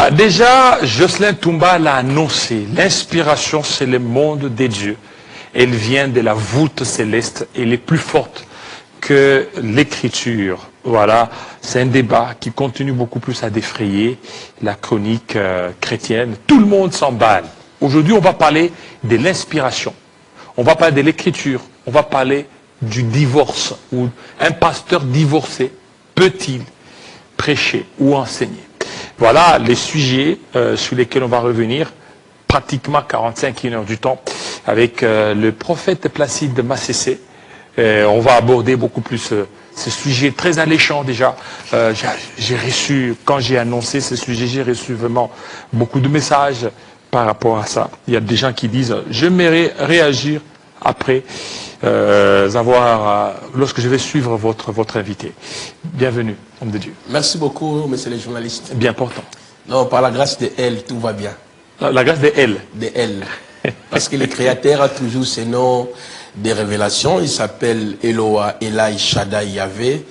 Voilà, déjà, Jocelyn Toumba l'a annoncé. L'inspiration, c'est le monde des dieux. Elle vient de la voûte céleste. Elle est plus forte que l'écriture. Voilà, c'est un débat qui continue beaucoup plus à défrayer la chronique chrétienne. Tout le monde s'emballe. Aujourd'hui, on va parler de l'inspiration. On va parler de l'écriture. On va parler du divorce. Ou un pasteur divorcé peut-il prêcher ou enseigner? Voilà les sujets sur lesquels on va revenir, pratiquement 45 heures du temps, avec le prophète Placide Massessé. On va aborder beaucoup plus ce sujet très alléchant déjà. J'ai reçu, quand j'ai annoncé ce sujet, j'ai reçu vraiment beaucoup de messages par rapport à ça. Il y a des gens qui disent « j'aimerais réagir après lorsque je vais suivre votre invité ». Bienvenue, homme de Dieu. Merci beaucoup, messieurs les journalistes. Bien important. Non, par la grâce de elle, tout va bien. La grâce de elle. De elle. Parce que le Créateur a toujours ses noms des révélations. Il s'appelle Eloah, Elai, Shaddai, Yahvé.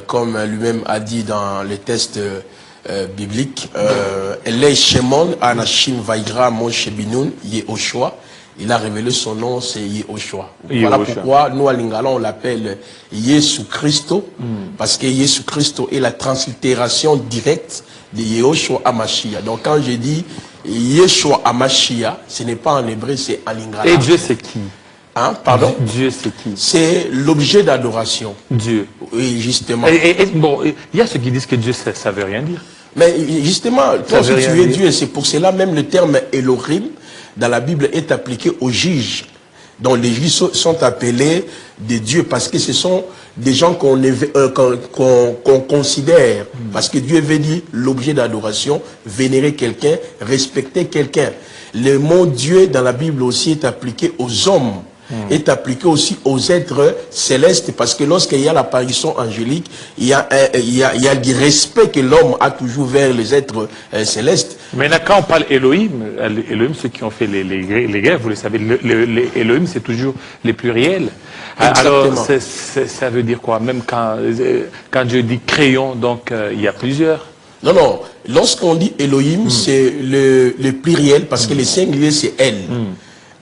Comme lui-même a dit dans les textes bibliques. Elai Shemon, Anashim, Vaigra, Moshe Binoun, Yehoshua. Il a révélé son nom, c'est Yehoshua. Voilà pourquoi nous à Lingala on l'appelle Yesu Christo, parce que Yesu Christo est la translittération directe de Yehoshua à Mashiach. Donc quand je dis Yeshua à Mashiach, ce n'est pas en hébreu, c'est en Lingala. Et Dieu c'est qui? Hein, pardon? Dieu c'est qui? C'est l'objet d'adoration. Dieu. Oui, justement. Bon, il y a ceux qui disent que Dieu ça veut rien dire. Mais justement, toi si tu es Dieu, c'est pour cela même le terme Elohim dans la Bible est appliqué aux juges. Donc les juges sont appelés des dieux parce que ce sont des gens qu'on considère. Parce que Dieu veut dire l'objet d'adoration, vénérer quelqu'un, respecter quelqu'un. Le mot Dieu dans la Bible aussi est appliqué aux hommes. Est appliqué aussi aux êtres célestes parce que lorsqu'il y a l'apparition angélique, il y a du respect que l'homme a toujours vers les êtres célestes. Maintenant, quand on parle Elohim, ceux qui ont fait les guerres, vous le savez, Elohim, c'est toujours les pluriels. Alors, ça veut dire quoi? Même quand Dieu dit crayon, donc il y a plusieurs. Non, non. Lorsqu'on dit Elohim, c'est le pluriel parce que le singulier, c'est elle.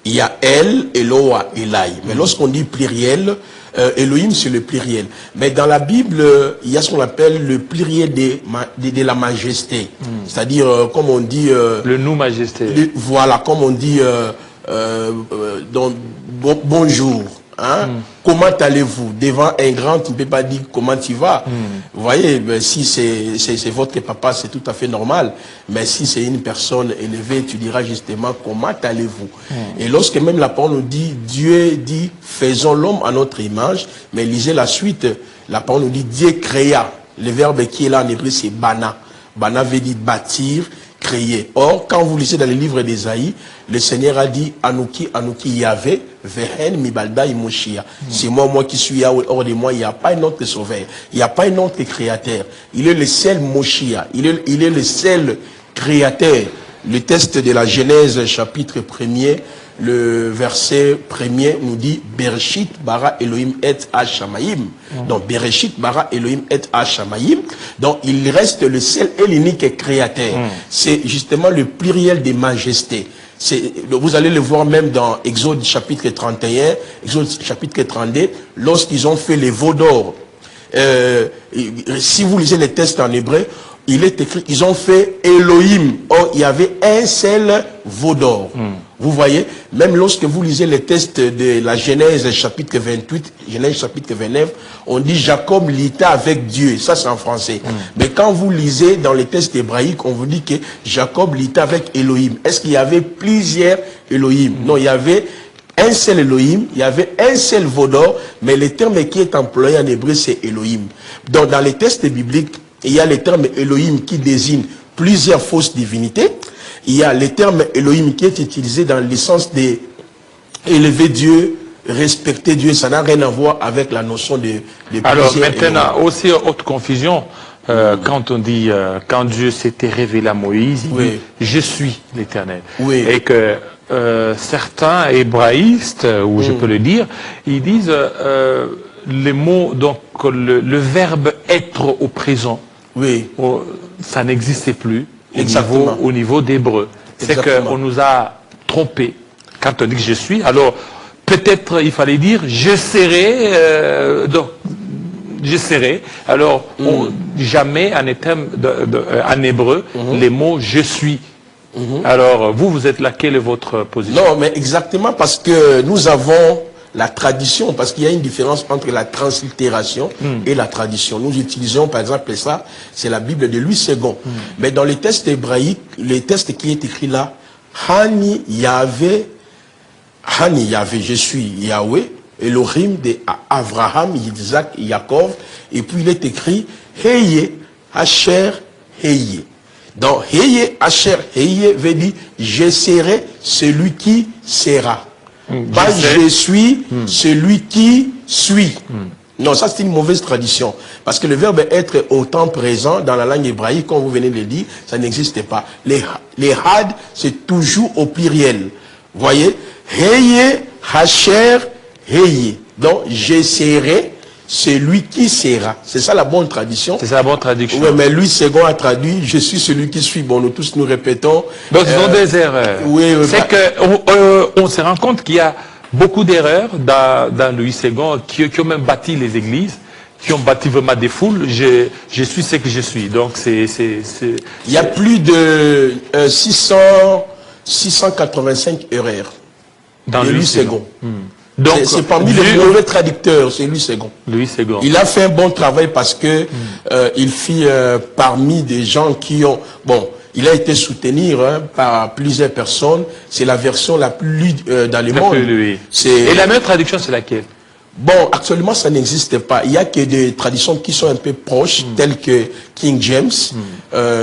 Il y a El, Eloah, Elai. Mais lorsqu'on dit pluriel, Elohim, c'est le pluriel. Mais dans la Bible, il y a ce qu'on appelle le pluriel de la majesté. C'est-à-dire, comme on dit... le nous majesté. Voilà, comme on dit bonjour. Hein? Comment allez-vous? Devant un grand, tu ne peux pas dire comment tu vas. Vous voyez, ben, si c'est votre papa, c'est tout à fait normal. Mais si c'est une personne élevée, tu diras justement comment allez-vous. Et lorsque même la parole nous dit, Dieu dit, faisons l'homme à notre image, mais lisez la suite, la parole nous dit, Dieu créa. Le verbe qui est là en hébreu, c'est bana. Bana veut dire bâtir, créer. Or, quand vous lisez dans les livres d'Ésaïe, le Seigneur a dit Anouki, Anouki Yahvé, Vehen, Mibalda, Imoshia. C'est moi qui suis Yahweh. Hors de moi, il n'y a pas un autre sauveur. Il n'y a pas un autre créateur. Il est le seul Moshia. Il est le seul créateur. Le texte de la Genèse, chapitre 1er, le verset 1er nous dit Bereshit bara Elohim et Hashamayim. Donc Bereshit bara Elohim et Hashamayim. Donc il reste le seul et l'unique créateur. C'est justement le pluriel des majestés. Vous allez le voir même dans Exode chapitre 31, Exode chapitre 32, lorsqu'ils ont fait les veaux d'or. Si vous lisez les textes en hébreu, il est écrit, ils ont fait Elohim. Or, il y avait un seul veau d'or. Vous voyez, même lorsque vous lisez les textes de la Genèse chapitre 28, Genèse chapitre 29, on dit Jacob lita avec Dieu. Ça, c'est en français. Mais quand vous lisez dans les textes hébraïques, on vous dit que Jacob lita avec Elohim. Est-ce qu'il y avait plusieurs Elohim? Non, il y avait un seul Elohim, il y avait un seul veau d'or, mais le terme qui est employé en hébreu, c'est Elohim. Donc, dans les textes bibliques, il y a le terme Elohim qui désigne plusieurs fausses divinités. Il y a le terme Elohim qui est utilisé dans le sens d'élever Dieu, respecter Dieu. Ça n'a rien à voir avec la notion de alors maintenant, Elohim. Aussi autre confusion, quand on dit, quand Dieu s'était révélé à Moïse, il dit, je suis l'Éternel. Et que certains hébraïstes, ou je peux le dire, ils disent les mots, donc le verbe être au présent. Ça n'existait plus. au niveau d'hébreu. C'est qu'on nous a trompés quand on dit que je suis. Alors, peut-être il fallait dire je serai, donc, je serai. Alors, jamais en hébreu, les mots je suis. Alors, vous êtes là, quelle est votre position? Non, mais exactement parce que nous avons la tradition, parce qu'il y a une différence entre la translittération et la tradition. Nous utilisons, par exemple, ça, c'est la Bible de Louis II. Mais dans les textes hébraïques, les textes qui est écrit là, Hani Yahvé, je suis Yahweh, Elohim de Abraham, Isaac, Jacob, et puis il est écrit Heye, Asher, Heye. Donc, Heye, Asher, Heye veut dire je serai celui qui sera. Pas je suis celui qui suit. Non, ça c'est une mauvaise tradition. Parce que le verbe être au temps présent dans la langue hébraïque, comme vous venez de le dire, ça n'existe pas. Les had, c'est toujours au pluriel. Voyez, Heye, Hacher, Heye. Donc, je serai celui qui sera. C'est ça la bonne tradition. C'est ça la bonne traduction. Oui, mais Louis II a traduit, je suis celui qui suis. Bon, nous tous nous répétons. Donc, ce sont des erreurs. Oui, c'est qu'on se rend compte qu'il y a beaucoup d'erreurs dans Louis II qui ont même bâti les églises, qui ont bâti vraiment des foules. Je suis ce que je suis. Donc, il y a plus de 685 erreurs dans Louis II. Donc, c'est parmi les mauvais traducteurs, c'est Louis II. Louis II. Il a fait un bon travail parce que il fit parmi des gens qui ont... Bon, il a été soutenu par plusieurs personnes. C'est la version la plus lue dans le monde. Et la même traduction, c'est laquelle? Bon, actuellement, ça n'existe pas. Il n'y a que des traditions qui sont un peu proches, telles que King James.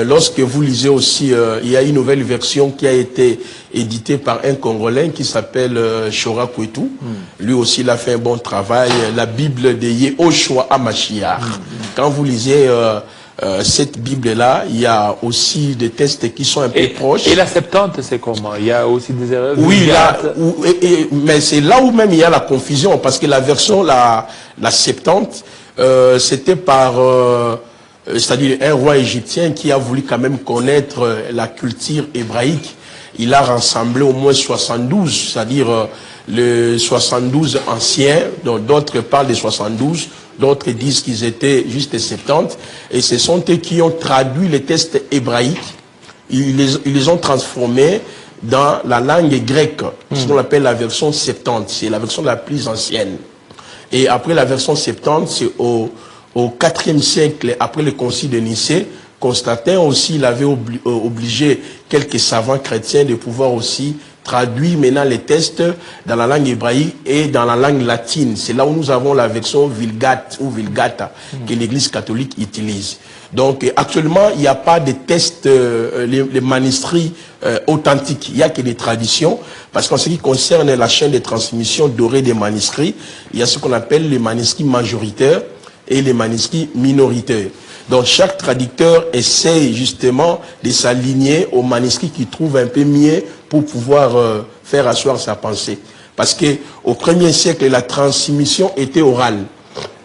Lorsque vous lisez aussi, il y a une nouvelle version qui a été éditée par un Congolais qui s'appelle Shora Kwetu. Lui aussi, il a fait un bon travail. La Bible de Yehoshua HaMashiach. Quand vous lisez cette Bible-là, il y a aussi des textes qui sont un peu proches. Et la Septante, c'est comment? Il y a aussi des erreurs? Oui, mais c'est là où même il y a la confusion, parce que la version, la Septante, c'était par, c'est-à-dire un roi égyptien qui a voulu quand même connaître la culture hébraïque. Il a rassemblé au moins 72, c'est-à-dire les 72 anciens, donc d'autres parlent des 72, d'autres disent qu'ils étaient juste 70, et ce sont eux qui ont traduit les textes hébraïques, ils les ont transformés dans la langue grecque, ce qu'on appelle la version 70, c'est la version la plus ancienne. Et après la version 70, c'est au IVe siècle, après le concile de Nicée, Constantin aussi, il avait obligé quelques savants chrétiens de pouvoir aussi traduire maintenant les textes dans la langue hébraïque et dans la langue latine. C'est là où nous avons la version Vulgate ou Vulgata que l'Église catholique utilise. Donc actuellement, il n'y a pas de textes, les manuscrits authentiques. Il n'y a que des traditions. Parce qu'en ce qui concerne la chaîne de transmission dorée des manuscrits, il y a ce qu'on appelle les manuscrits majoritaires et les manuscrits minoritaires. Donc chaque traducteur essaie justement de s'aligner au manuscrit qu'il trouve un peu mieux pour pouvoir faire asseoir sa pensée. Parce que au 1er siècle, la transmission était orale.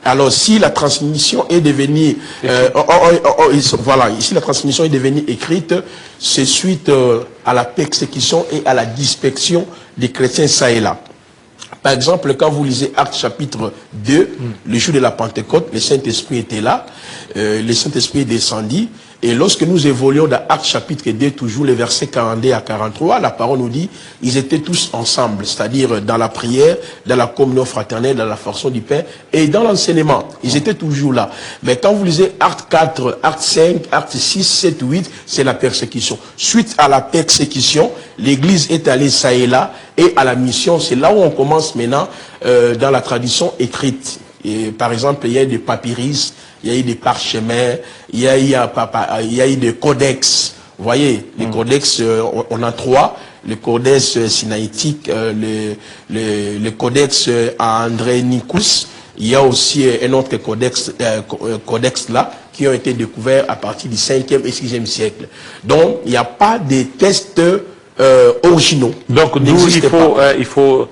Alors si la transmission est devenue voilà, ici la transmission est devenue écrite, c'est suite à la persécution et à la dispersion des chrétiens ça et là. Par exemple, quand vous lisez Actes chapitre 2, le jour de la Pentecôte, le Saint-Esprit était là, le Saint-Esprit est descendu, et lorsque nous évoluons dans Actes chapitre 2, toujours les versets 42 à 43, la parole nous dit, ils étaient tous ensemble, c'est-à-dire dans la prière, dans la communion fraternelle, dans la portion du pain, et dans l'enseignement, ils étaient toujours là. Mais quand vous lisez Actes 4, Actes 5, Actes 6, 7, 8, c'est la persécution. Suite à la persécution, l'Église est allée ça et là, et à la mission, c'est là où on commence maintenant dans la tradition écrite. Et, par exemple, il y a eu des papyrus, il y a eu des parchemins, il y a eu des codex. Vous voyez, les codex, on a 3. Le codex sinaïtique, le codex André Nicus. Il y a aussi un autre codex là, qui ont été découverts à partir du 5e et 6e siècle. Donc, il n'y a pas de tests originaux. Donc, il faut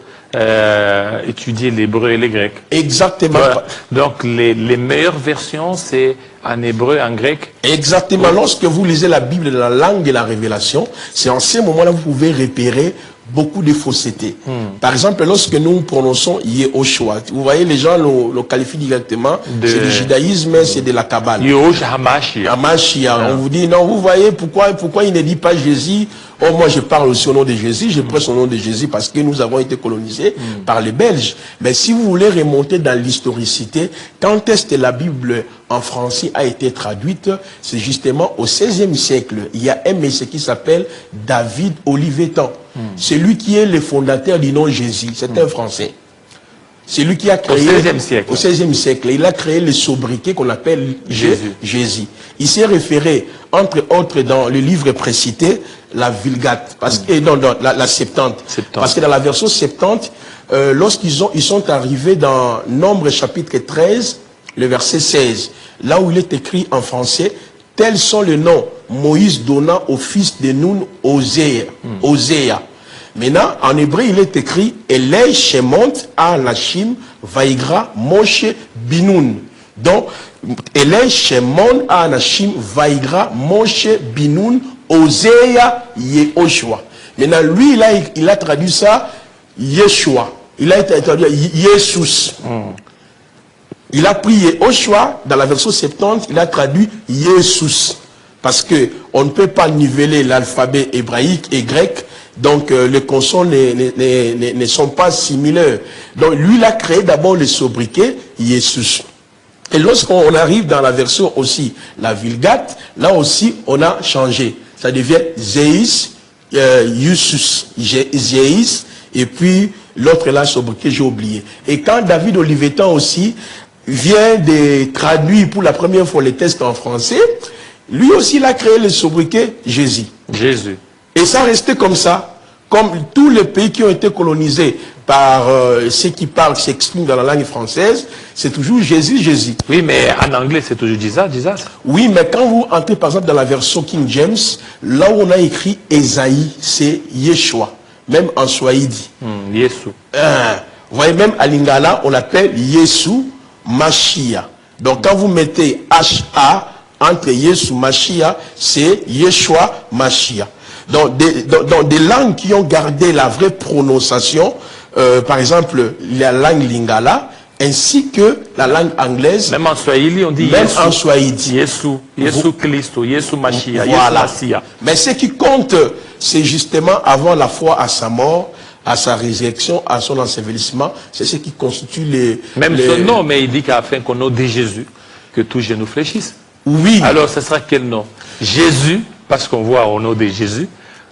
étudier l'hébreu et les grec. Exactement. Voilà. Donc les meilleures versions, c'est en hébreu, en grec. Exactement. Lorsque vous lisez la Bible dans la langue de la révélation, c'est en ce moment-là que vous pouvez repérer beaucoup de faussetés. Par exemple, lorsque nous prononçons Yehoshua, vous voyez, les gens le qualifient directement, c'est du judaïsme, c'est de la Kabbale. Yehoshua Hamashiach. Hamashiach. On vous dit, non, vous voyez, pourquoi il ne dit pas Jésus? Oh, moi, je parle aussi au nom de Jésus, je prêche au nom de Jésus parce que nous avons été colonisés par les Belges. Mais si vous voulez remonter dans l'historicité, quand est-ce que la Bible en français a été traduite? C'est justement au XVIe siècle. Il y a un monsieur qui s'appelle David Olivetan. C'est lui qui est le fondateur du nom Jésus. C'est un Français. C'est lui qui a créé... Au XVIe siècle. Au XVIe siècle. Il a créé le sobriquet qu'on appelle Jésus. Il s'est référé, entre autres, dans le livre précité, la Vulgate, parce que, non, la Septante. Parce que dans la version Septante, lorsqu'ils sont arrivés dans Nombre chapitre 13, le verset 16, là où il est écrit en français, tels sont les noms Moïse donna au fils de Nun Osea. Maintenant, en hébreu, il est écrit Elei Shemont Anashim Vaigra Moshe Binun. Donc, Elei Shemont Anashim Vaigra Moshe Binun Osea Yehoshua. Maintenant, lui, il a traduit ça Yeshua. Il a traduit Jesus. Il a pris Yehoshua dans la version 70, il a traduit Jesus. Parce que on ne peut pas niveler l'alphabet hébraïque et grec. Donc, les consonnes ne sont pas similaires. Donc, lui, il a créé d'abord le sobriquet Jesus. Et lorsqu'on arrive dans la version aussi, la Vulgate, là aussi, on a changé. Ça devient Zeis, Yusus, Zeis, et puis l'autre là, sobriquet, j'ai oublié. Et quand David Olivetan aussi vient de traduire pour la première fois les textes en français, lui aussi, il a créé le sobriquet Jésus. Jésus. Et ça restait comme ça, comme tous les pays qui ont été colonisés par ceux qui parlent, s'expriment dans la langue française, c'est toujours Jésus, Jésus. Oui, mais en anglais, c'est toujours Jesus. Oui, mais quand vous entrez par exemple dans la version King James, là où on a écrit Esaïe, c'est Yeshua, même en Swahili. Yesu. Vous voyez, même à Lingala, on l'appelle Yesu Mashiach. Donc quand vous mettez H-A entre Yesu Mashiach, c'est Yeshua Mashiach. Donc des langues qui ont gardé la vraie prononciation, par exemple la langue Lingala, ainsi que la langue anglaise. Même en Swahili, on dit même Yesu. en Swahili. Yesu Christo, Yesu Mashiach, Voilà. Yesu Mashiach. Mais ce qui compte, c'est justement avant la foi à sa mort, à sa résurrection, à son ensevelissement, c'est ce qui constitue les... Même son nom, mais il dit qu'afin qu'au nom de Jésus, que tous genoux fléchissent. Oui. Alors, ce sera quel nom? Jésus, parce qu'on voit au nom de Jésus,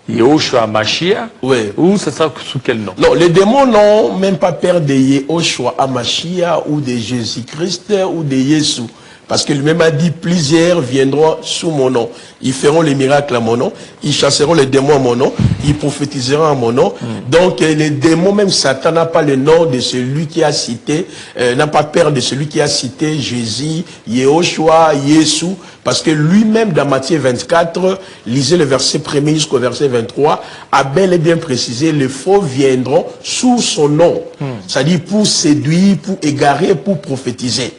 Yehoshua Mashiach, Oui. ou ce sera sous quel nom? Non, les démons n'ont même pas peur de Yehoshua Mashiach ou de Jésus-Christ ou de Jésus. Parce que lui-même a dit, plusieurs viendront sous mon nom. Ils feront les miracles à mon nom. Ils chasseront les démons à mon nom. Ils prophétiseront à mon nom. Donc, les démons, même Satan n'a pas le nom de celui qui a cité, n'a pas peur de celui qui a cité Jésus, Yehoshua, Jésus. Parce que lui-même, dans Matthieu 24, lisez le verset 1er jusqu'au verset 23, a bel et bien précisé, les faux viendront sous son nom. C'est-à-dire pour séduire, pour égarer, pour prophétiser.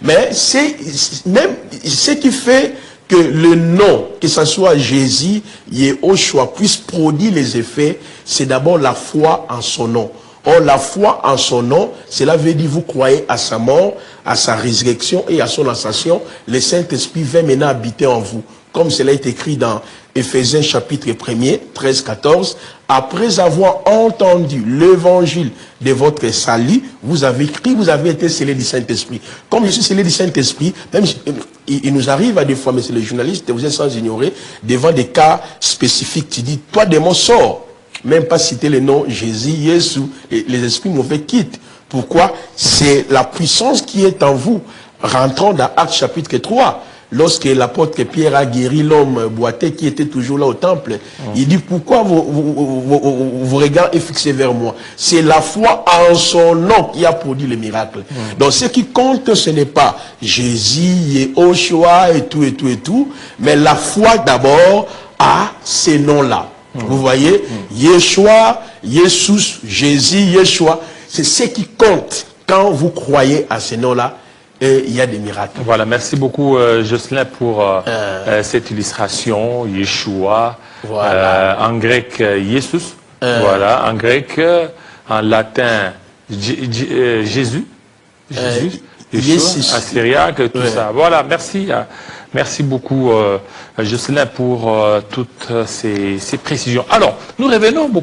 Mais c'est même ce qui fait que le nom, que ce soit Jésus, Yehoshua, puisse produire les effets, c'est d'abord la foi en son nom. Or, la foi en son nom, cela veut dire vous croyez à sa mort, à sa résurrection et à son ascension. Le Saint-Esprit va maintenant habiter en vous. Comme cela est écrit dans Éphésiens chapitre 1er, 13-14. Après avoir entendu l'évangile de votre salut, vous avez cru, vous avez été scellé du Saint-Esprit. Comme je suis scellé du Saint-Esprit, même il nous arrive à des fois, mais c'est les journalistes, vous êtes sans ignorer, devant des cas spécifiques, tu dis, toi démon, sors. Même pas citer le nom Jésus, Jésus, les esprits mauvais quittent. Pourquoi? C'est la puissance qui est en vous. Rentrons dans Actes chapitre 3. Lorsque l'apôtre Pierre a guéri l'homme boiteux qui était toujours là au temple, il dit, pourquoi vos regards est fixé vers moi? C'est la foi en son nom qui a produit le miracle. Donc ce qui compte, ce n'est pas Jésus, Yehoshua et tout, mais la foi d'abord à ces noms-là. Vous voyez, Yeshua, Jesus, Jésus, Yeshua, c'est ce qui compte quand vous croyez à ces noms-là. Et il y a des miracles. Voilà, merci beaucoup Jocelyn pour cette illustration, Yeshua, Voilà. en grec Jesus, voilà, en grec, en latin Jésus, Yeshua, en syriaque, tout ça. Voilà, merci, merci beaucoup Jocelyn pour toutes ces précisions. Alors, nous revenons beaucoup.